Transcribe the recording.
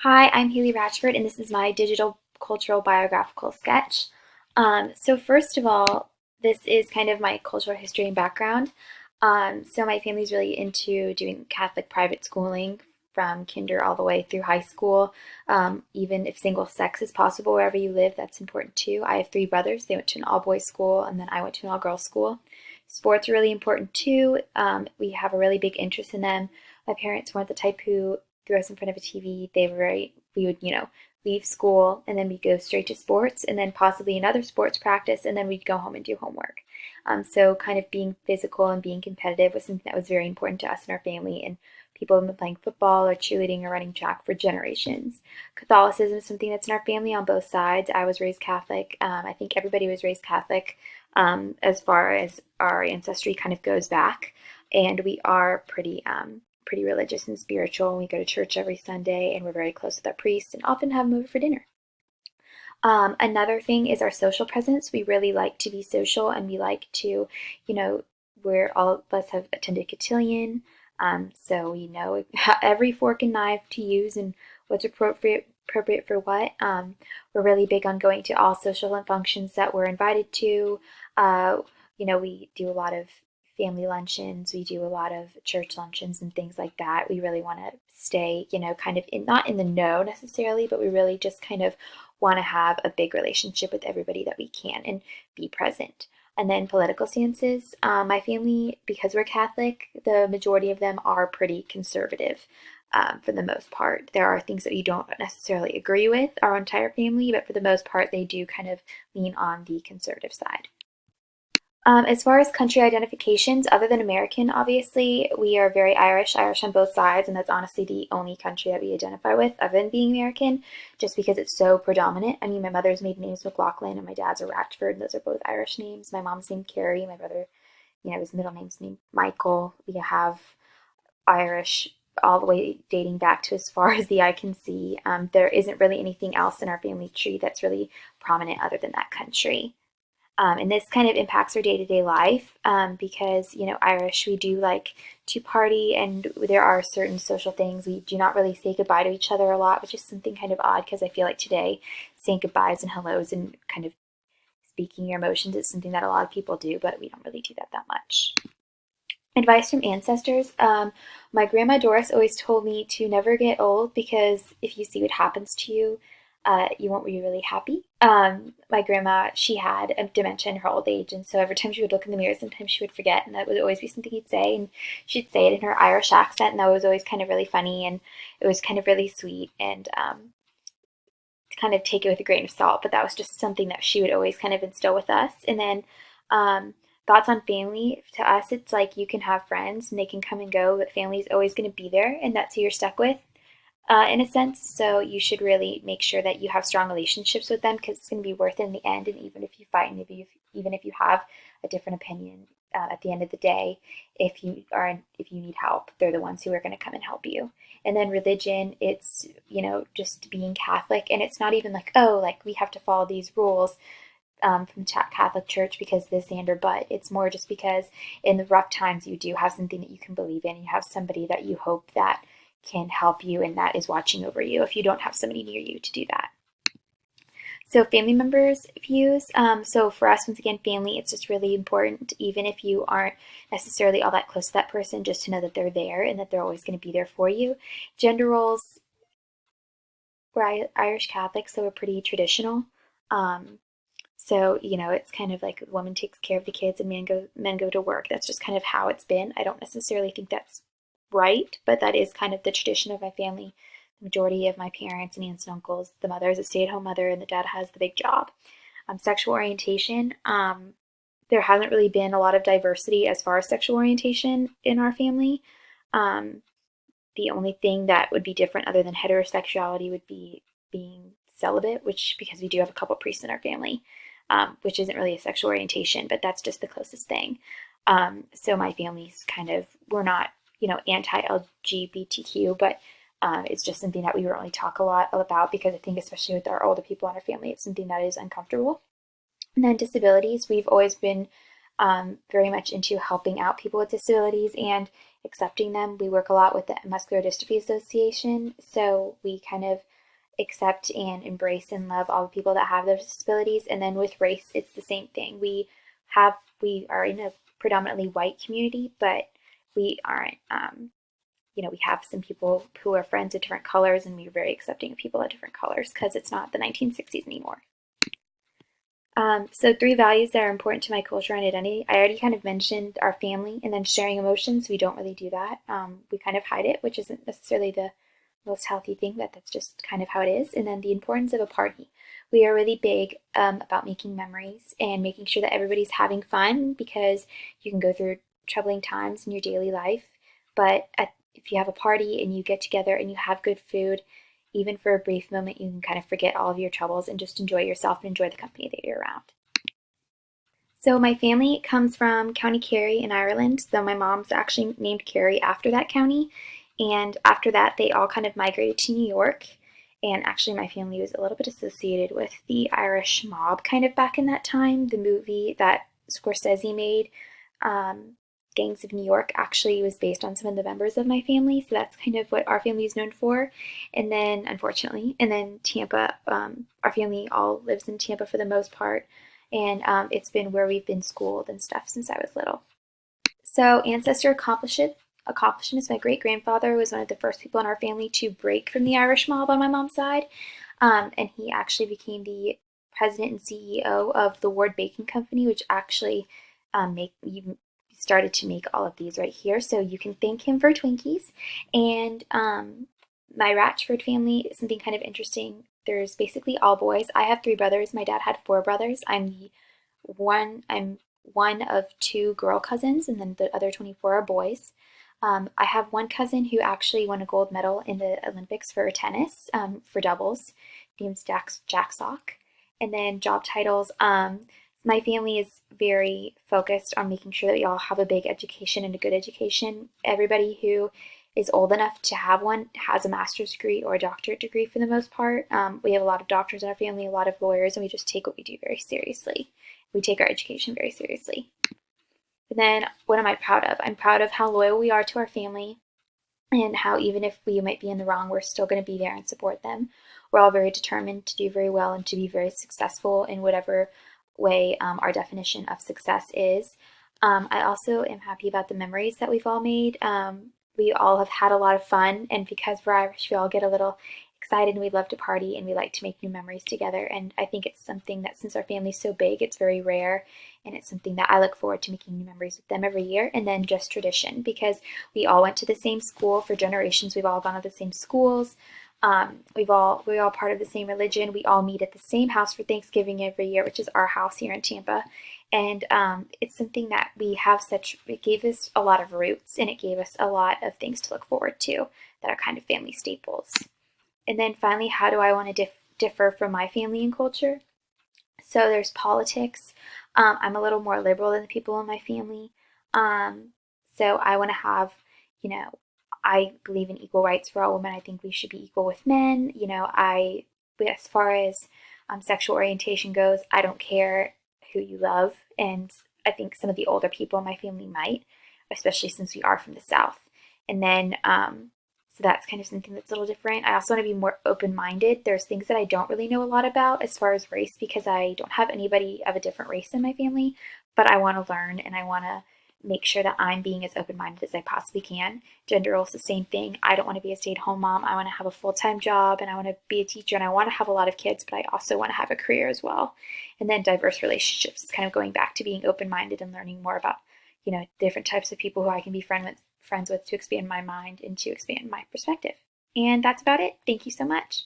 Hi, I'm Haley Ratchford, and this is my digital cultural biographical sketch. So first of all, this is kind of my cultural history and background. So my family's really into doing Catholic private schooling from kinder all the way through high school. Even if single sex is possible wherever you live, that's important too. I have three brothers. They went to an all-boys school, and then I went to an all-girls school. Sports are really important too. We have a really big interest in them. My parents weren't the type who threw us in front of a TV. We would, leave school and then we'd go straight to sports and then possibly another sports practice and then we'd go home and do homework. So kind of being physical and being competitive was something that was very important to us in our family, and people have been playing football or cheerleading or running track for generations. Catholicism is something that's in our family on both sides. I was raised Catholic. I think everybody was raised Catholic as far as our ancestry kind of goes back, and we are pretty religious and spiritual. We go to church every Sunday, and we're very close with our priests, and often have them over for dinner. Another thing is our social presence. We really like to be social, and we like to, you know, we're all of us have attended cotillion, so we know every fork and knife to use and what's appropriate for what. We're really big on going to all social functions that we're invited to. Uh, we do a lot of family luncheons. We do a lot of church luncheons and things like that. We really want to stay, kind of not in the know necessarily, but we really just kind of want to have a big relationship with everybody that we can and be present. And then political stances. My family, because we're Catholic, the majority of them are pretty conservative for the most part. There are things that you don't necessarily agree with, our entire family, but for the most part, they do kind of lean on the conservative side. As far as country identifications, other than American, obviously, we are very Irish on both sides, and that's honestly the only country that we identify with other than being American, just because it's so predominant. I mean, my mother's maiden name is McLaughlin, and my dad's are Ratchford. Those are both Irish names. My mom's named Carrie. My brother, his middle name's named Michael. We have Irish all the way dating back to as far as the eye can see. There isn't really anything else in our family tree that's really prominent other than that country. And this kind of impacts our day-to-day life because, Irish, we do like to party, and there are certain social things. We do not really say goodbye to each other a lot, which is something kind of odd because I feel like today saying goodbyes and hellos and kind of speaking your emotions is something that a lot of people do, but we don't really do that much. Advice from ancestors. My grandma Doris always told me to never get old because if you see what happens to you, you won't be really happy. My grandma, she had a dementia in her old age, and so every time she would look in the mirror, sometimes she would forget, and that would always be something he'd say, and she'd say it in her Irish accent, and that was always kind of really funny, and it was kind of really sweet, and to kind of take it with a grain of salt, but that was just something that she would always kind of instill with us. And then thoughts on family. To us, it's like you can have friends and they can come and go, but family is always going to be there, and that's who you're stuck with. In a sense, so you should really make sure that you have strong relationships with them because it's going to be worth it in the end. And even if you fight, and even if you have a different opinion, at the end of the day, if you need help, they're the ones who are going to come and help you. And then religion, it's just being Catholic, and it's not even like, oh, like we have to follow these rules from Catholic Church because this and or but. It's more just because in the rough times you do have something that you can believe in. You have somebody that you hope that can help you and that is watching over you if you don't have somebody near you to do that. So family members' views. So for us, once again, family, it's just really important, even if you aren't necessarily all that close to that person, just to know that they're there and that they're always going to be there for you. Gender roles, we're Irish Catholics, so we're pretty traditional. Um, so, it's kind of like the woman takes care of the kids and men go to work. That's just kind of how it's been. I don't necessarily think that's right, but that is kind of the tradition of my family. The majority of my parents and aunts and uncles, the mother is a stay-at-home mother and the dad has the big job. Sexual orientation, there hasn't really been a lot of diversity as far as sexual orientation in our family. The only thing that would be different other than heterosexuality would be being celibate, which because we do have a couple priests in our family, which isn't really a sexual orientation, but that's just the closest thing. So my family's we're not, anti-LGBTQ, but it's just something that we don't really talk a lot about because I think especially with our older people in our family, it's something that is uncomfortable. And then disabilities, we've always been very much into helping out people with disabilities and accepting them. We work a lot with the Muscular Dystrophy Association, so we kind of accept and embrace and love all the people that have those disabilities. And then with race, it's the same thing. We are in a predominantly white community, but we aren't, we have some people who are friends of different colors, and we're very accepting of people of different colors because it's not the 1960s anymore. So 3 values that are important to my culture and identity. I already kind of mentioned our family and then sharing emotions. We don't really do that. We kind of hide it, which isn't necessarily the most healthy thing, but that's just kind of how it is. And then the importance of a party. We are really big about making memories and making sure that everybody's having fun, because you can go through troubling times in your daily life. But if you have a party and you get together and you have good food, even for a brief moment, you can kind of forget all of your troubles and just enjoy yourself and enjoy the company that you're around. So my family comes from County Kerry in Ireland. So my mom's actually named Kerry after that county. And after that, they all kind of migrated to New York. And actually, my family was a little bit associated with the Irish mob kind of back in that time. The movie that Scorsese made, Gangs of New York, actually was based on some of the members of my family. So that's kind of what our family is known for. And then, unfortunately, Tampa, our family all lives in Tampa for the most part. And it's been where we've been schooled and stuff since I was little. So ancestor accomplishments. My great-grandfather was one of the first people in our family to break from the Irish mob on my mom's side. And he actually became the president and CEO of the Ward Baking Company, which actually started to make all of these right here. So you can thank him for Twinkies. And my Ratchford family is something kind of interesting. There's basically all boys. I have 3 brothers. My dad had 4 brothers. I'm one of 2 girl cousins, and then the other 24 are boys. I have one cousin who actually won a gold medal in the Olympics for tennis, for doubles, named Jack Sock. And then job titles. My family is very focused on making sure that we all have a big education and a good education. Everybody who is old enough to have one has a master's degree or a doctorate degree for the most part. We have a lot of doctors in our family, a lot of lawyers, and we just take what we do very seriously. We take our education very seriously. And then, what am I proud of? I'm proud of how loyal we are to our family, and how even if we might be in the wrong, we're still going to be there and support them. We're all very determined to do very well and to be very successful in whatever way our definition of success is. I also am happy about the memories that we've all made. We all have had a lot of fun, and because we're Irish, we all get a little excited and we love to party and we like to make new memories together. And I think it's something that, since our family's so big, it's very rare, and it's something that I look forward to making new memories with them every year. And then just tradition, because we all went to the same school for generations. We've all gone to the same schools. We're all part of the same religion. We all meet at the same house for Thanksgiving every year, which is our house here in Tampa. And it's something that it gave us a lot of roots, and it gave us a lot of things to look forward to that are kind of family staples. And then finally, how do I want to differ from my family and culture? So there's politics. I'm a little more liberal than the people in my family. So I want to have, I believe in equal rights for all women. I think we should be equal with men. As far as sexual orientation goes, I don't care who you love. And I think some of the older people in my family might, especially since we are from the South. And then, so that's kind of something that's a little different. I also want to be more open-minded. There's things that I don't really know a lot about as far as race, because I don't have anybody of a different race in my family, but I want to learn, and I want to make sure that I'm being as open-minded as I possibly can. Gender roles, the same thing. I don't want to be a stay-at-home mom. I want to have a full-time job, and I want to be a teacher, and I want to have a lot of kids, but I also want to have a career as well. And then diverse relationships is kind of going back to being open-minded and learning more about, different types of people who I can be friends with to expand my mind and to expand my perspective. And that's about it. Thank you so much.